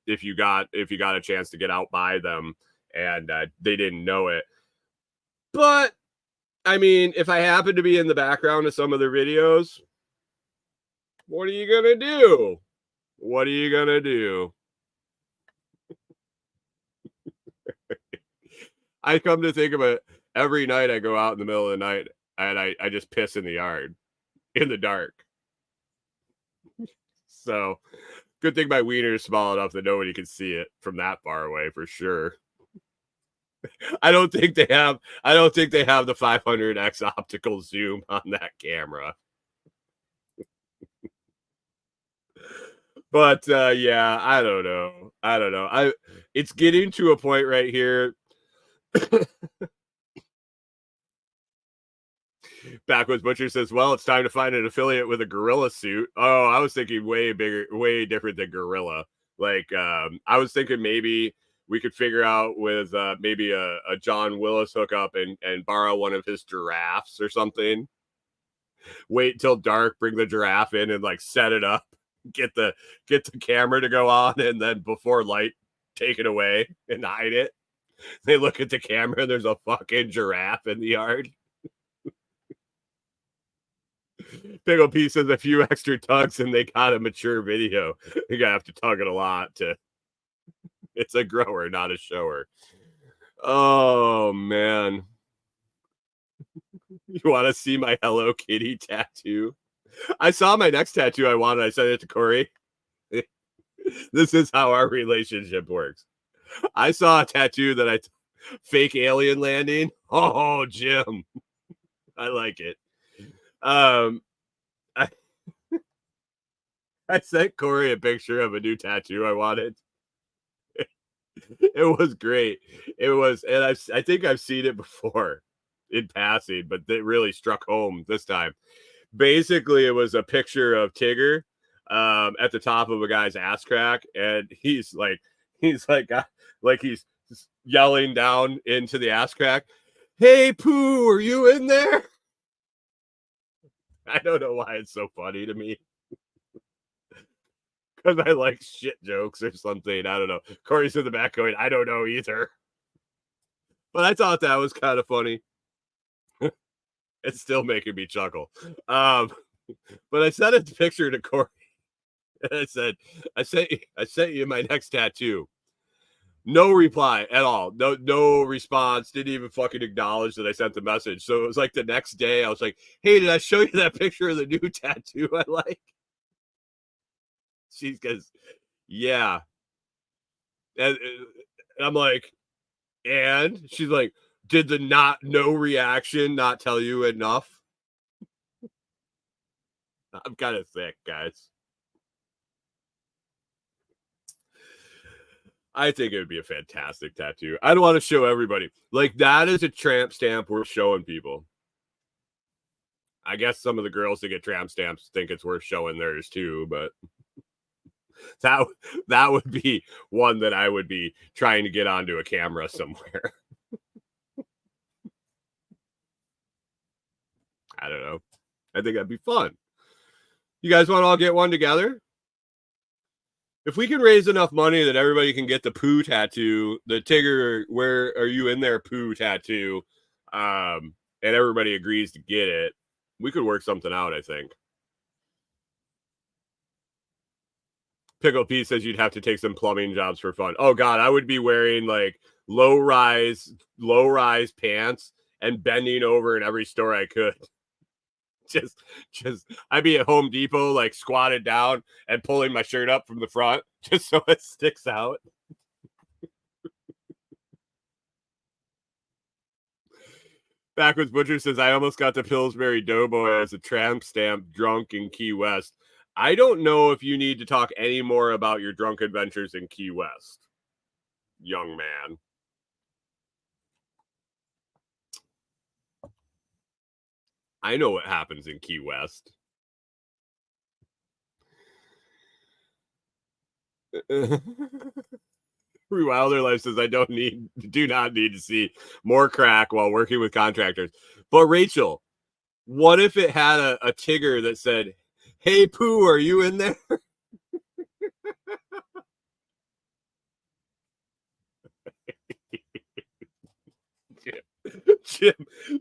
If you got a chance to get out by them and they didn't know it. But I mean, if I happen to be in the background of some of their videos, what are you gonna do? What are you gonna do? I come to think of it, every night I go out in the middle of the night and I just piss in the yard in the dark. So good thing my wiener is small enough that nobody can see it from that far away for sure. I don't think they have the 500x optical zoom on that camera. But yeah, I don't know. It's getting to a point right here. Backwoods Butcher says, well, it's time to find an affiliate with a gorilla suit. Oh, I was thinking way bigger, way different than gorilla. Like, I was thinking maybe we could figure out with maybe a John Willis hookup and borrow one of his giraffes or something. Wait till dark, bring the giraffe in and like set it up, get the camera to go on, and then before light, take it away and hide it. They look at the camera and there's a fucking giraffe in the yard. Pickle P says a few extra tugs and they got a mature video. You're gonna have to tug it a lot to. It's a grower, not a shower. Oh man. You want to see my Hello Kitty tattoo? I saw my next tattoo I wanted. I sent it to Corey. This is how our relationship works. I saw a tattoo that fake alien landing. Oh, Jim. I like it. I sent Corey a picture of a new tattoo I wanted. It was great. It was, and I think I've seen it before in passing, but it really struck home this time. Basically, it was a picture of Tigger at the top of a guy's ass crack, and he's like he's yelling down into the ass crack, "Hey, Pooh, are you in there?" I don't know why it's so funny to me. Because I like shit jokes or something. I don't know. Corey's in the back going, I don't know either. But I thought that was kind of funny. It's still making me chuckle. But I sent a picture to Corey. And I said, I sent you my next tattoo. No reply at all. No response. Didn't even fucking acknowledge that I sent the message. So it was like the next day, I was like, hey, did I show you that picture of the new tattoo I like? She goes, yeah. And I'm like, and she's like, did the no reaction not tell you enough? I'm kind of sick, guys. I think it would be a fantastic tattoo. I'd want to show everybody. Like, that is a tramp stamp worth showing people. I guess some of the girls that get tramp stamps think it's worth showing theirs too, but that would be one that I would be trying to get onto a camera somewhere. I don't know. I think that'd be fun. You guys want to all get one together? If we can raise enough money that everybody can get the Pooh tattoo, the Tigger, where are you in there, Pooh tattoo, and everybody agrees to get it, we could work something out, I think. Pickle P says you'd have to take some plumbing jobs for fun. Oh God, I would be wearing like low rise pants and bending over in every store I could. Just I'd be at Home Depot, like squatted down and pulling my shirt up from the front just so it sticks out. Backwards Butcher says, I almost got the Pillsbury Doughboy as a tramp stamp drunk in Key West. I don't know if you need to talk any more about your drunk adventures in Key West, young man. I know what happens in Key West. Wilder Life says, I do not need to see more crack while working with contractors. But Rachel, what if it had a Tigger that said, hey, Pooh, are you in there?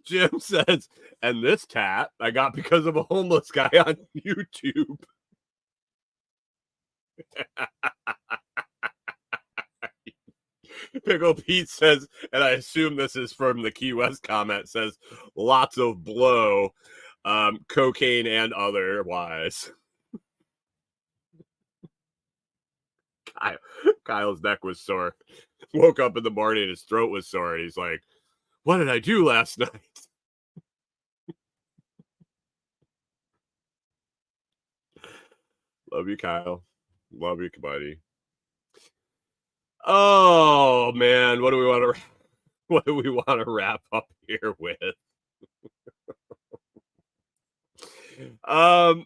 Jim says, and this tat I got because of a homeless guy on YouTube. Pickle Pete says, and I assume this is from the Key West comment, says lots of blow, cocaine and otherwise. Kyle's neck was sore. Woke up in the morning, his throat was sore, and he's like, what did I do last night? Love you, Kyle. Love you, buddy. Oh man, what do we want to wrap up here with? All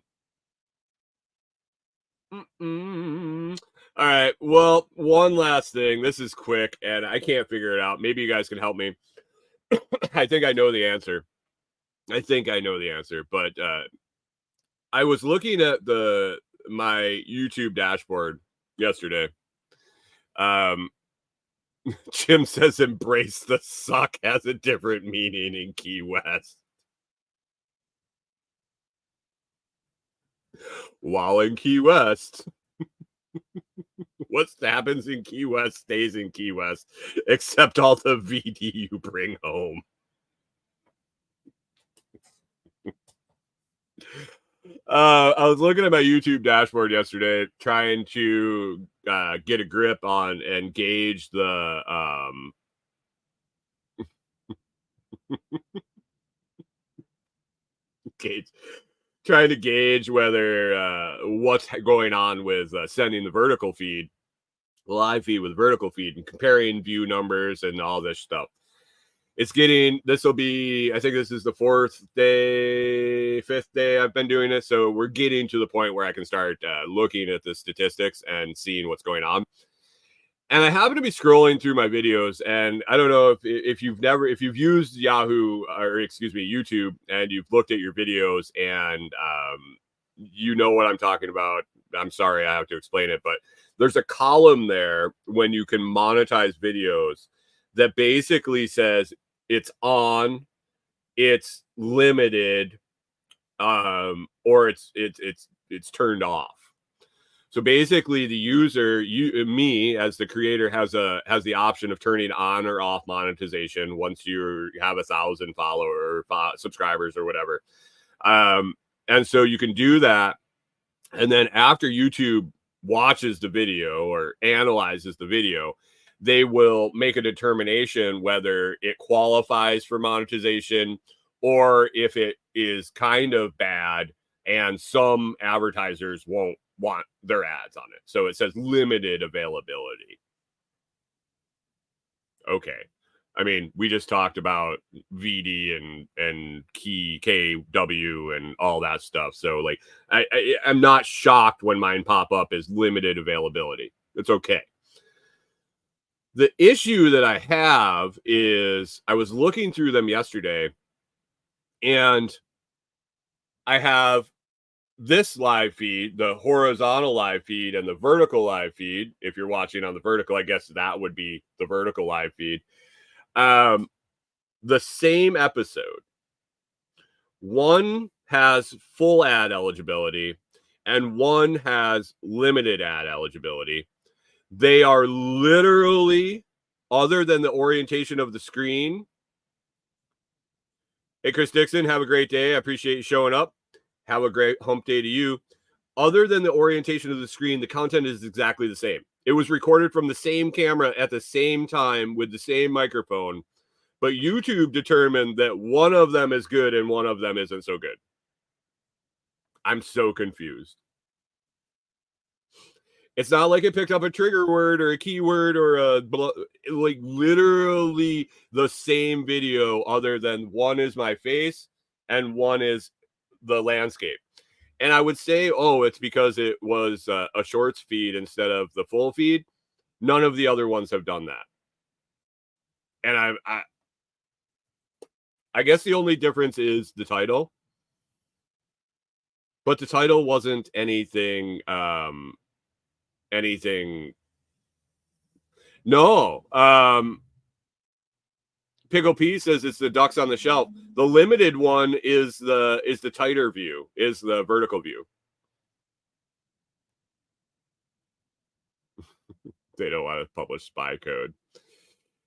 right. Well, one last thing. This is quick, and I can't figure it out. Maybe you guys can help me. I think I know the answer. But I was looking at my YouTube dashboard yesterday. Jim says embrace the suck has a different meaning in Key West. While in Key West, what happens in Key West stays in Key West, except all the VD you bring home. I was looking at my YouTube dashboard yesterday, trying to get a grip on and gauge the gauge, trying to gauge whether what's going on with sending the vertical feed, the live feed with vertical feed, and comparing view numbers and all this stuff. It's getting, this will be, I think this is the 5th day I've been doing this. So we're getting to the point where I can start looking at the statistics and seeing what's going on. And I happen to be scrolling through my videos, and I don't know if you've used Yahoo, or excuse me, YouTube, and you've looked at your videos and you know what I'm talking about. I'm sorry I have to explain it, but there's a column there when you can monetize videos that basically says it's on, it's limited, or it's turned off. So basically, the user, me as the creator, has the option of turning on or off monetization once you have 1,000 subscribers or whatever. And so you can do that, and then after YouTube watches the video or analyzes the video, they will make a determination whether it qualifies for monetization or if it is kind of bad, and some advertisers won't want their ads on it. So it says limited availability. Okay. I mean, we just talked about VD and key KW and all that stuff. So like, I'm not shocked when mine pop up as limited availability. It's okay. The issue that I have is I was looking through them yesterday, and I have this live feed, the horizontal live feed, and the vertical live feed. If you're watching on the vertical, I guess that would be the vertical live feed. The same episode. One has full ad eligibility and one has limited ad eligibility. They are literally, other than the orientation of the screen. Hey, Chris Dixon, have a great day. I appreciate you showing up. Have a great hump day to you. Other than the orientation of the screen, the content is exactly the same. It was recorded from the same camera at the same time with the same microphone, but YouTube determined that one of them is good and one of them isn't so good. I'm so confused. It's not like it picked up a trigger word or a keyword or like literally the same video, other than one is my face and one is the landscape. And I would say, oh, it's because it was a shorts feed instead of the full feed. None of the other ones have done that. And I guess the only difference is the title. But the title wasn't anything no. Pickle P says it's the ducks on the shelf. The limited one is the tighter view, is the vertical view. They don't want to publish spy code.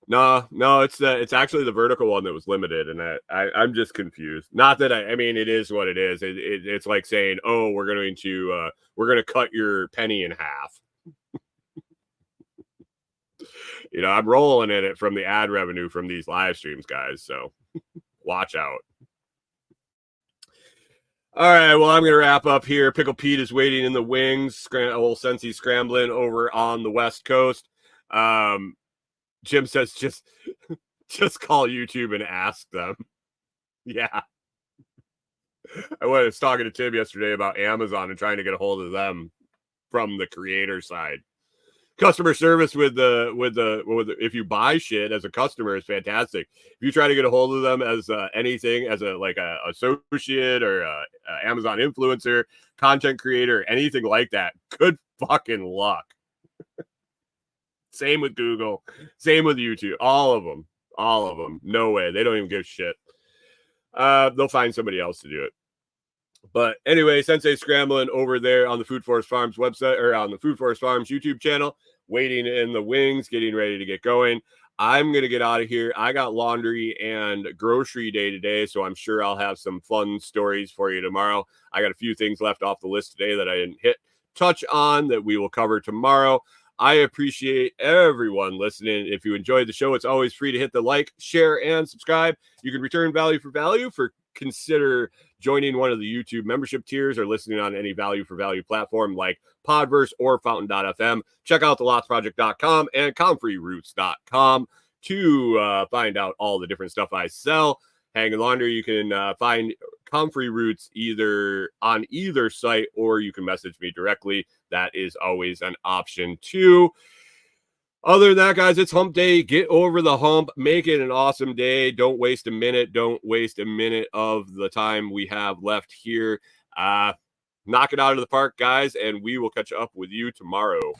No, it's actually the vertical one that was limited, and I'm just confused. Not that I mean, it is what it is. It's like saying, oh, we're going to cut your penny in half. You know, I'm rolling in it from the ad revenue from these live streams, guys. So watch out. All right, well, I'm going to wrap up here. Pickle Pete is waiting in the wings. Old Sensi scrambling over on the West Coast. Jim says just call YouTube and ask them. Yeah. I was talking to Tim yesterday about Amazon and trying to get a hold of them from the creator side. Customer service with the if you buy shit as a customer is fantastic. If you try to get a hold of them as anything, as a associate or a Amazon influencer, content creator, anything like that, good fucking luck. Same with Google, same with YouTube, all of them. No way, they don't even give shit. They'll find somebody else to do it. But anyway, Sensei scrambling over there on the Food Forest Farms website, or on the Food Forest Farms YouTube channel, waiting in the wings, getting ready to get going. I'm going to get out of here. I got laundry and grocery day today, so I'm sure I'll have some fun stories for you tomorrow. I got a few things left off the list today that I didn't touch on that we will cover tomorrow. I appreciate everyone listening. If you enjoyed the show, it's always free to hit the like, share, and subscribe. You can return value for value. Consider joining one of the YouTube membership tiers or listening on any value for value platform like Podverse or Fountain.fm. Check out thelotsproject.com and comfreyroots.com to find out all the different stuff I sell. Hang and Laundry, you can find Comfrey Roots either on either site, or you can message me directly. That is always an option too. Other than that, guys, it's hump day. Get over the hump. Make it an awesome day. Don't waste a minute. Don't waste a minute of the time we have left here. Knock it out of the park, guys, and we will catch up with you tomorrow.